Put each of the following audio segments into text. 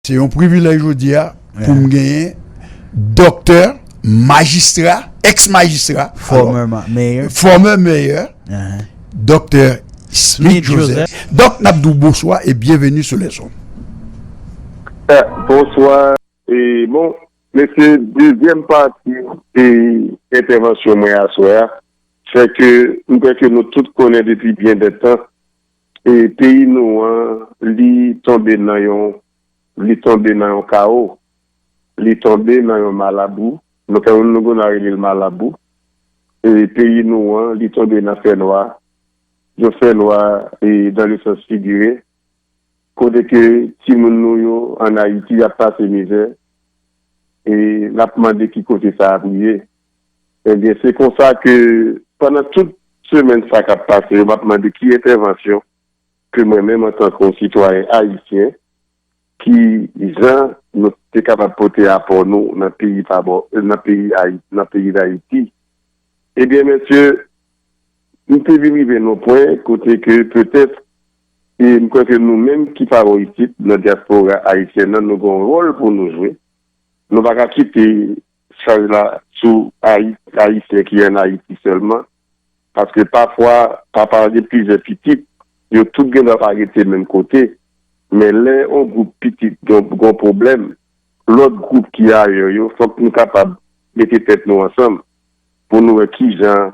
C'est un privilège aujourd'hui pour me gagner docteur, magistrat, ex-magistrat, former mayor, docteur Smith Joseph. Donc, Nabdou, bonsoir et bienvenue sur les ondes. Bonsoir. Et bon, mais c'est deuxième partie de l'intervention à soir, c'est que nous tous connaissons depuis bien de temps et pays nous li tombé dans un chaos, li tombé dans un malabou, nous avons arrivé le malabou et pays nous li tombé dans fait noir. Je fais noir et dans le sens figuré. Côté que si nous en Haïti a passé misère et n'a demandé qui côté ça a brillé. Eh bien, c'est comme ça que pendant toute semaine ça a passé, on m'a demandé qui intervention que moi-même en tant que citoyen haïtien qui gens nous sommes capables de porter à pour nous dans le pays d'Haïti. Eh bien, monsieur, nous pouvons arriver nos points côté que peut-être et je crois que nous-mêmes qui parlons ici, dans la diaspora haïtienne, nous avons un rôle pour nous jouer. Nous ne pouvons pas quitter ça là sous haïtien qui est en Haïti seulement. Parce que parfois, par parler plusieurs petits, ils ont tout bien arrêté de même côté. Mais là, on groupe petit, donc un problème. L'autre groupe qui a ailleurs, il faut que nous sommes capables de mettre tête nous ensemble pour nous qui gens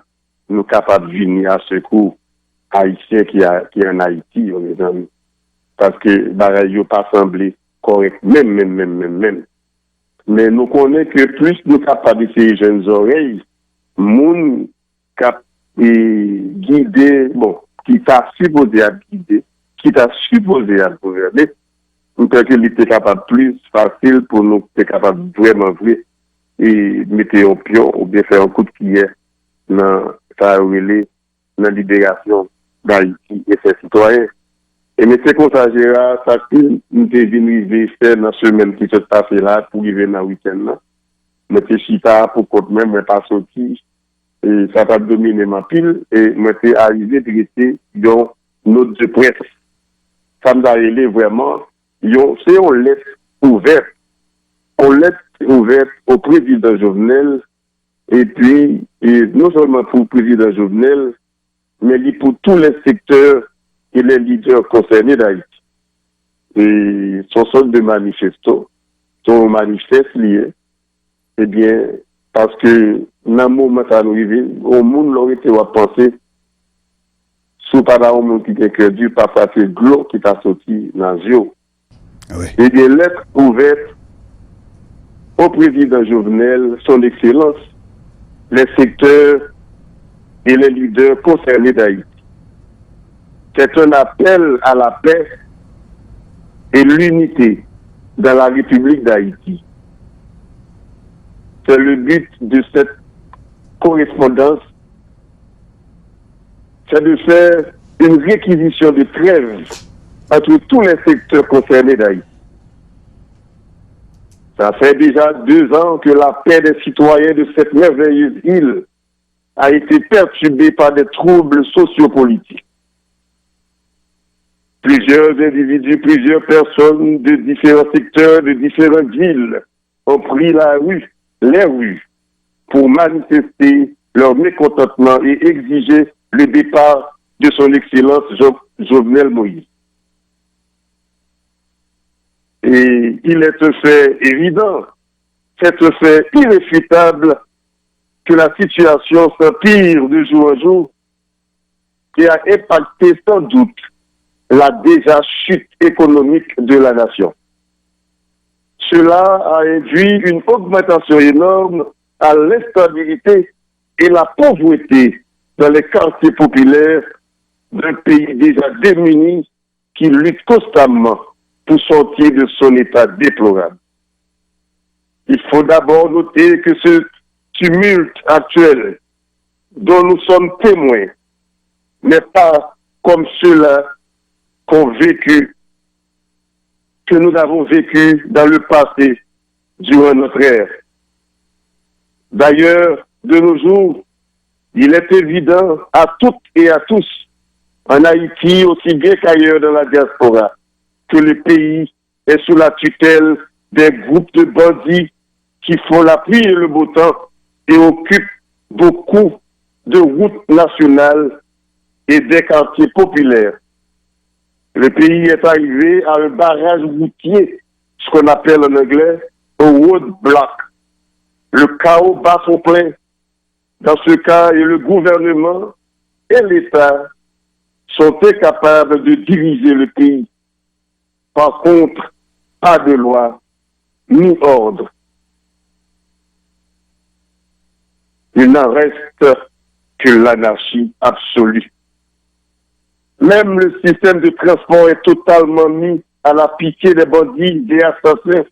nous capables de venir à secours haïtien qui est en Haïti, mes amis. Parce que, il n'a pas semblé correct, même. Mais nous connaissons que plus nous capables de ces jeunes oreilles, moun cap guider, bon, qui t'a supposé à guider, qui t'a supposé à gouverner, nous croyons qu'il était capable plus facile pour nous être capable vraiment vrai et mettre un pion ou bien faire un coup de pied dans la libération d'Haïti et ses citoyens. Et mais c'est comme ça, Gérard, ça que nous devons faire dans ce semaine qui se passe là pour arriver dans le week-end là. Mais c'est chita pour qu'on même mais pas sorti et ça va dominer ma pile et moi c'est arrivé de rester dans notre de presse. Ça m'a allé vraiment, c'est on laisse ouverte. On laisse ouverte au président Jovenel et puis non seulement pour le président Jovenel, mais pour tous les secteurs et les leaders concernés d'Haïti. Et son sorte de manifesto, son manifeste lié, eh bien, parce que dans le moment où nous arrivons, au monde l'aurait été à penser, sous pas d'un monde qui est crédu, parfois c'est de l'eau qui t'a sorti dans le jeu. Oui. Eh bien, lettre ouverte au président Jovenel, son excellence, les secteurs et les leaders concernés d'Haïti. C'est un appel à la paix et l'unité dans la République d'Haïti. C'est le but de cette correspondance, c'est de faire une réquisition de trêve entre tous les secteurs concernés d'Haïti. Ça fait déjà 2 ans que la paix des citoyens de cette merveilleuse île a été perturbée par des troubles sociopolitiques. Plusieurs individus, plusieurs personnes de différents secteurs, de différentes villes ont pris les rues, pour manifester leur mécontentement et exiger le départ de son excellence Jovenel Moïse. Et il est un fait évident, c'est un fait irréfutable que la situation s'empire de jour en jour et a impacté sans doute la déjà chute économique de la nation. Cela a induit une augmentation énorme à l'instabilité et la pauvreté dans les quartiers populaires d'un pays déjà démuni qui lutte constamment pour sortir de son état déplorable. Il faut d'abord noter que ce tumulte actuel dont nous sommes témoins n'est pas comme ceux-là que nous avons vécu dans le passé durant notre ère. D'ailleurs, de nos jours, il est évident à toutes et à tous, en Haïti aussi bien qu'ailleurs dans la diaspora, que le pays est sous la tutelle des groupes de bandits qui font la pluie et le beau temps et occupent beaucoup de routes nationales et des quartiers populaires. Le pays est arrivé à un barrage routier, ce qu'on appelle en anglais un roadblock. Le chaos bat son plein. Dans ce cas, et le gouvernement et l'État sont incapables de diriger le pays. Par contre, pas de loi ni ordre. Il n'en reste que l'anarchie absolue. Même le système de transport est totalement mis à la pitié des bandits et assassins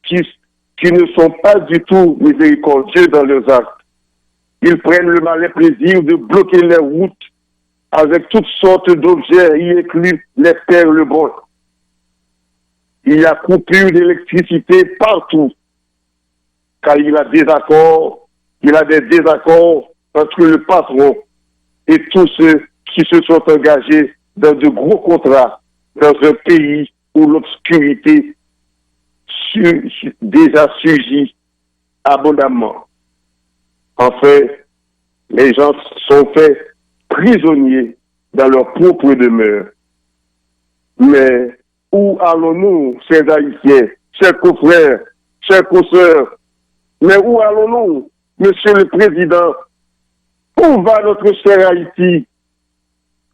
qui ne sont pas du tout miséricordieux dans leurs actes. Ils prennent le malin plaisir de bloquer les routes avec toutes sortes d'objets, y inclus les perles brunes. Il y a coupure d'électricité partout, car il y a des désaccords entre le patron et tous ceux qui se sont engagés dans de gros contrats dans un pays où l'obscurité déjà surgit abondamment. Enfin, les gens sont faits prisonniers dans leur propre demeure. Mais où allons-nous, chers Haïtiens, chers confrères, chers consoeurs? Mais où allons-nous, Monsieur le Président? Où va notre cher Haïti?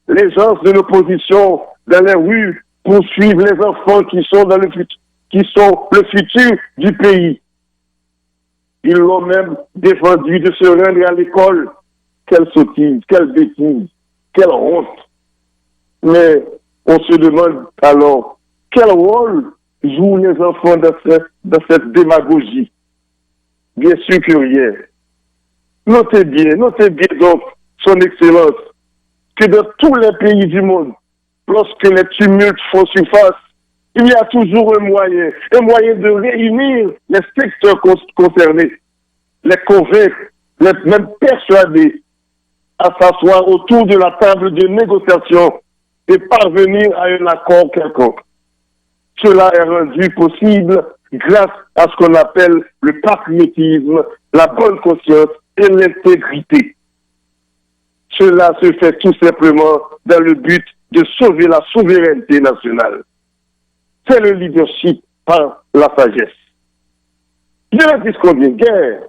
Les gens de l'opposition dans les rues poursuivent les enfants qui sont le futur du pays. Ils l'ont même défendu de se rendre à l'école. Quelle sottise, quelle bêtise, quelle honte. Mais on se demande alors, quel rôle jouent les enfants dans cette démagogie? Bien sûr que rien. Notez bien donc, Son Excellence, que dans tous les pays du monde, lorsque les tumultes font surface, il y a toujours un moyen de réunir les secteurs concernés, les convaincre, les même persuader à s'asseoir autour de la table de négociation et parvenir à un accord quelconque. Cela est rendu possible grâce à ce qu'on appelle le patriotisme, la bonne conscience et l'intégrité. Cela se fait tout simplement dans le but de sauver la souveraineté nationale. C'est le leadership par la sagesse. Je ne disconviens guère.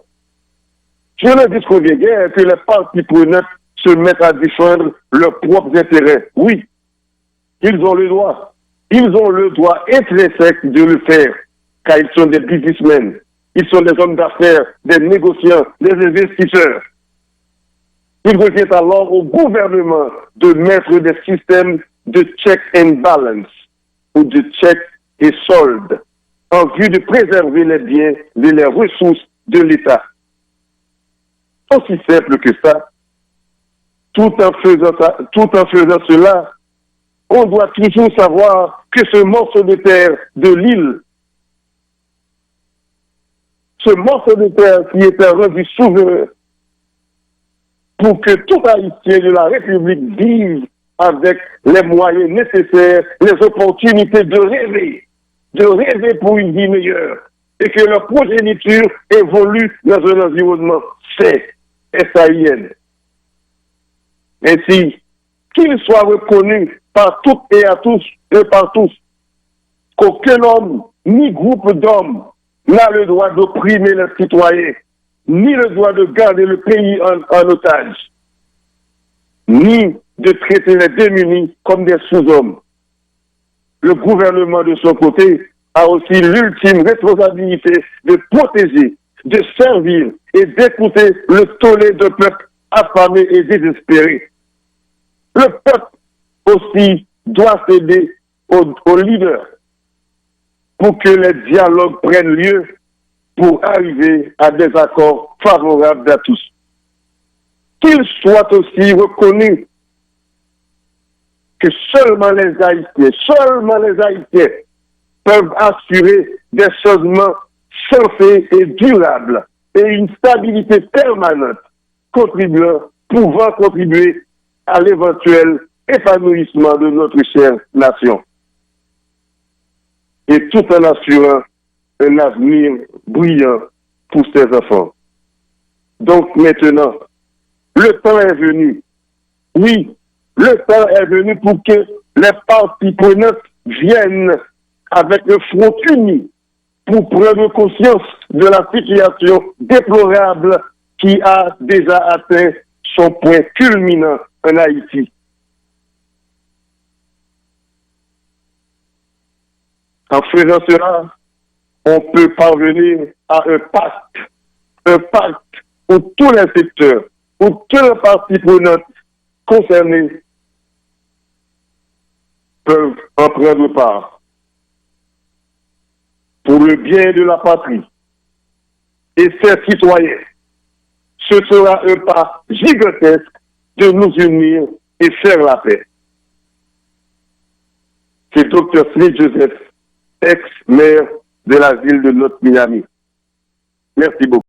Que les partis prenants se mettent à défendre leurs propres intérêts. Oui, ils ont le droit. Ils ont le droit intrinsèque de le faire, car ils sont des businessmen. Ils sont des hommes d'affaires, des négociants, des investisseurs. Il revient alors au gouvernement de mettre des systèmes de check and balance ou de check et solde en vue de préserver les biens et les ressources de l'État. Aussi simple que ça, tout en faisant cela, on doit toujours savoir que ce morceau de terre de l'île, ce morceau de terre qui était rendu souverain pour que tout Haïtien de la République vive avec les moyens nécessaires, les opportunités de rêver pour une vie meilleure, et que leur progéniture évolue dans un environnement sain, S-A-I-N. Ainsi, qu'il soit reconnu par toutes et par tous, qu'aucun homme, ni groupe d'hommes, n'a le droit d'opprimer les citoyens, ni le droit de garder le pays en otage, ni de traiter les démunis comme des sous-hommes. Le gouvernement, de son côté, a aussi l'ultime responsabilité de protéger, de servir et d'écouter le tollé d'un peuple affamé et désespéré. Le peuple aussi doit céder aux leaders pour que les dialogues prennent lieu pour arriver à des accords favorables à tous. Qu'il soit aussi reconnu que seulement les Haïtiens peuvent assurer des changements sensés et durables et une stabilité permanente pouvant contribuer à l'éventuel épanouissement de notre chère nation. et tout en assurant un avenir brillant pour ses enfants. Donc maintenant, le temps est venu. Oui, le temps est venu pour que les parties prenantes viennent avec le front uni pour prendre conscience de la situation déplorable qui a déjà atteint son point culminant en Haïti. En faisant cela, on peut parvenir à un pacte où tous les secteurs, où toutes les parties prenantes concernées peuvent en prendre part pour le bien de la patrie et ses citoyens. Ce sera un pas gigantesque de nous unir et faire la paix. C'est Dr. Smith Joseph, ex-maire de la ville de North Miami. Merci beaucoup.